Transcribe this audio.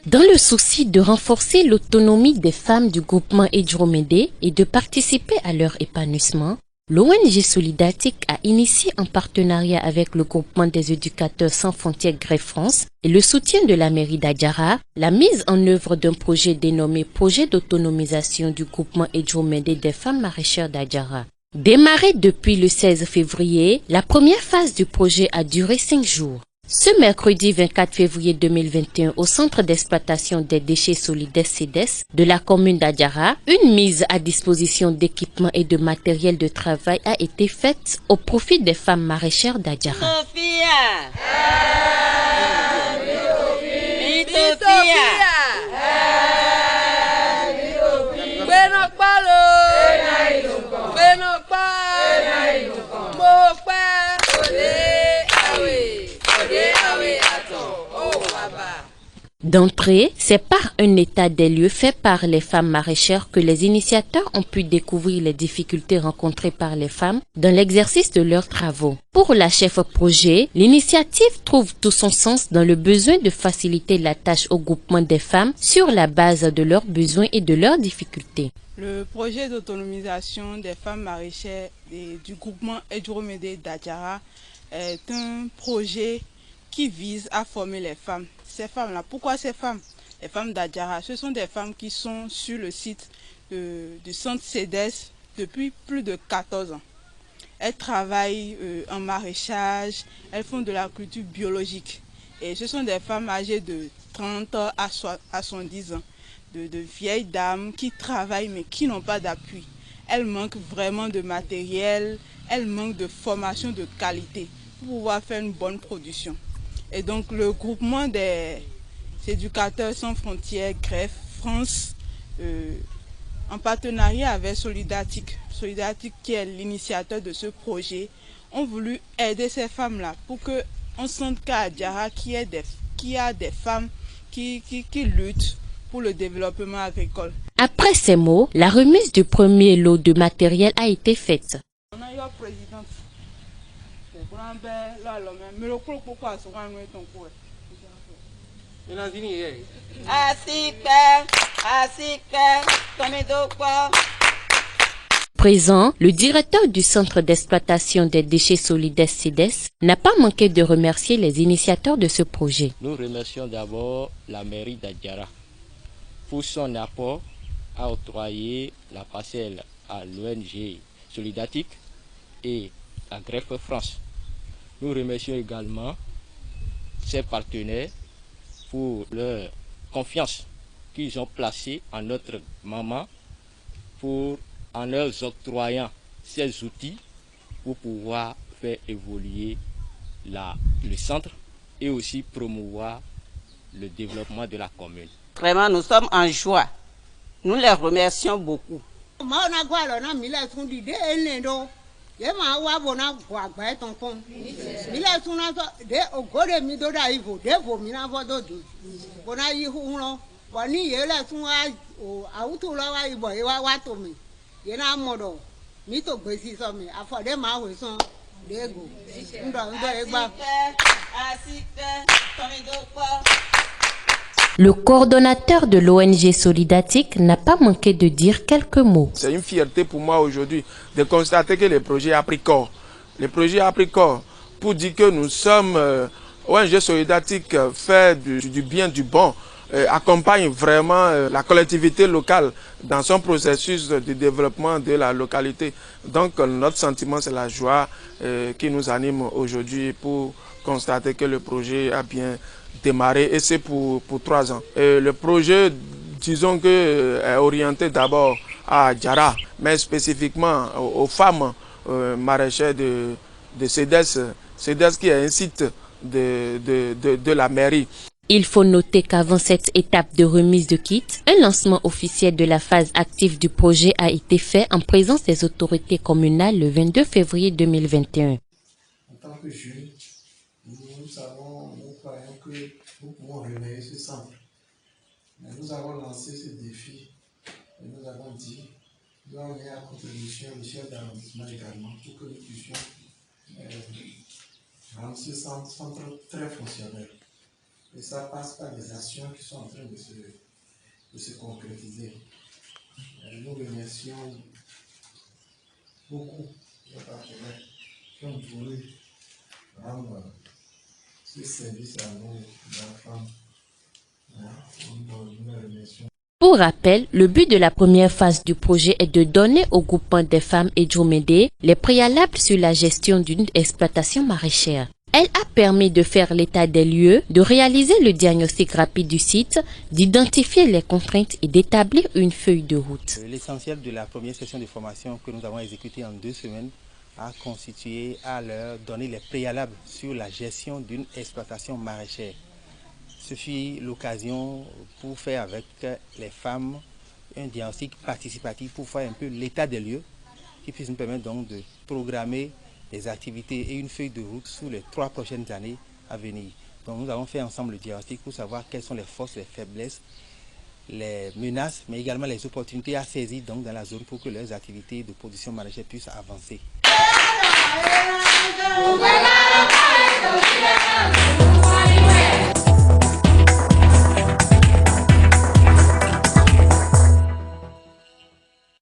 Dans le souci de renforcer l'autonomie des femmes du groupement Edjromede et de participer à leur épanouissement, l'ONG Solidatic a initié en partenariat avec le groupement des éducateurs sans frontières Grève France et le soutien de la mairie d'Adjara, la mise en œuvre d'un projet dénommé Projet d'autonomisation du groupement Edjromede des femmes maraîchères d'Adjara. Démarré depuis le 16 février, la première phase du projet a duré 5 jours. Ce mercredi 24 février 2021, au centre d'exploitation des déchets solidaires CEDES de la commune d'Adjara, une mise à disposition d'équipements et de matériel de travail a été faite au profit des femmes maraîchères d'Adjara. D'entrée, c'est par un état des lieux fait par les femmes maraîchères que les initiateurs ont pu découvrir les difficultés rencontrées par les femmes dans l'exercice de leurs travaux. Pour la chef projet, l'initiative trouve tout son sens dans le besoin de faciliter la tâche au groupement des femmes sur la base de leurs besoins et de leurs difficultés. Le projet d'autonomisation des femmes maraîchères du groupement Edjromede d'Adjara est un projet qui vise à former les femmes. Ces femmes-là, pourquoi ces femmes? Les femmes d'Adjara, ce sont des femmes qui sont sur le site du centre CEDES depuis plus de 14 ans. Elles travaillent en maraîchage, elles font de la culture biologique. Et ce sont des femmes âgées de 30 à 70 ans, de vieilles dames qui travaillent mais qui n'ont pas d'appui. Elles manquent vraiment de matériel, elles manquent de formation de qualité pour pouvoir faire une bonne production. Et donc le groupement des éducateurs sans frontières Grève France, en partenariat avec Solidatic qui est l'initiateur de ce projet, ont voulu aider ces femmes-là pour qu'on sente qu'à Adjara qu'il y a des femmes qui luttent pour le développement agricole. Après ces mots, la remise du premier lot de matériel a été faite. On a eu la présidente. Présent, le directeur du centre d'exploitation des déchets solidaires CEDES n'a pas manqué de remercier les initiateurs de ce projet. Nous remercions d'abord la mairie d'Adjara pour son apport à octroyer la parcelle à l'ONG Solidatic et à Grève France. Nous remercions également ses partenaires pour leur confiance qu'ils ont placée en notre maman en leur octroyant ces outils pour pouvoir faire évoluer le centre et aussi promouvoir le développement de la commune. Vraiment, nous sommes en joie. Nous les remercions beaucoup. Le coordonnateur de l'ONG Solidatic n'a pas manqué de dire quelques mots. C'est une fierté pour moi aujourd'hui de constater que le projet a pris corps. Le projet a pris corps pour dire que nous sommes ONG Solidatic, fait du bien, du bon, accompagne vraiment la collectivité locale dans son processus de développement de la localité. Donc notre sentiment, c'est la joie qui nous anime aujourd'hui pour constater que le projet a bien démarré et c'est pour 3 ans. Le projet, disons que, est orienté d'abord à Adjara, mais spécifiquement aux femmes maraîchères de CEDES. CEDES qui est un site de la mairie. Il faut noter qu'avant cette étape de remise de kits, un lancement officiel de la phase active du projet a été fait en présence des autorités communales le 22 février 2021. En tant que jeunes, nous croyons que nous pouvons réveiller ce centre. Mais nous avons lancé ce défi et nous avons dit nous allons venir à contribution le chef d'arrondissement également pour que nous puissions rendre ce centre très fonctionnel. Et ça passe par des actions qui sont en train de se concrétiser. Nous remercions beaucoup les partenaires qui ont voulu rendre ce service à nous, la femme. Nous les remercions. Pour rappel, le but de la première phase du projet est de donner au groupement des femmes Edjomede les préalables sur la gestion d'une exploitation maraîchère. Elle a permis de faire l'état des lieux, de réaliser le diagnostic rapide du site, d'identifier les contraintes et d'établir une feuille de route. L'essentiel de la première session de formation que nous avons exécutée en 2 semaines a constitué à leur donner les préalables sur la gestion d'une exploitation maraîchère. Ce fut l'occasion pour faire avec les femmes un diagnostic participatif pour faire un peu l'état des lieux qui puisse nous permettre donc de programmer les activités et une feuille de route sur les 3 prochaines années à venir. Donc nous avons fait ensemble le diagnostic pour savoir quelles sont les forces, les faiblesses, les menaces, mais également les opportunités à saisir donc dans la zone pour que leurs activités de production maraîchère puissent avancer.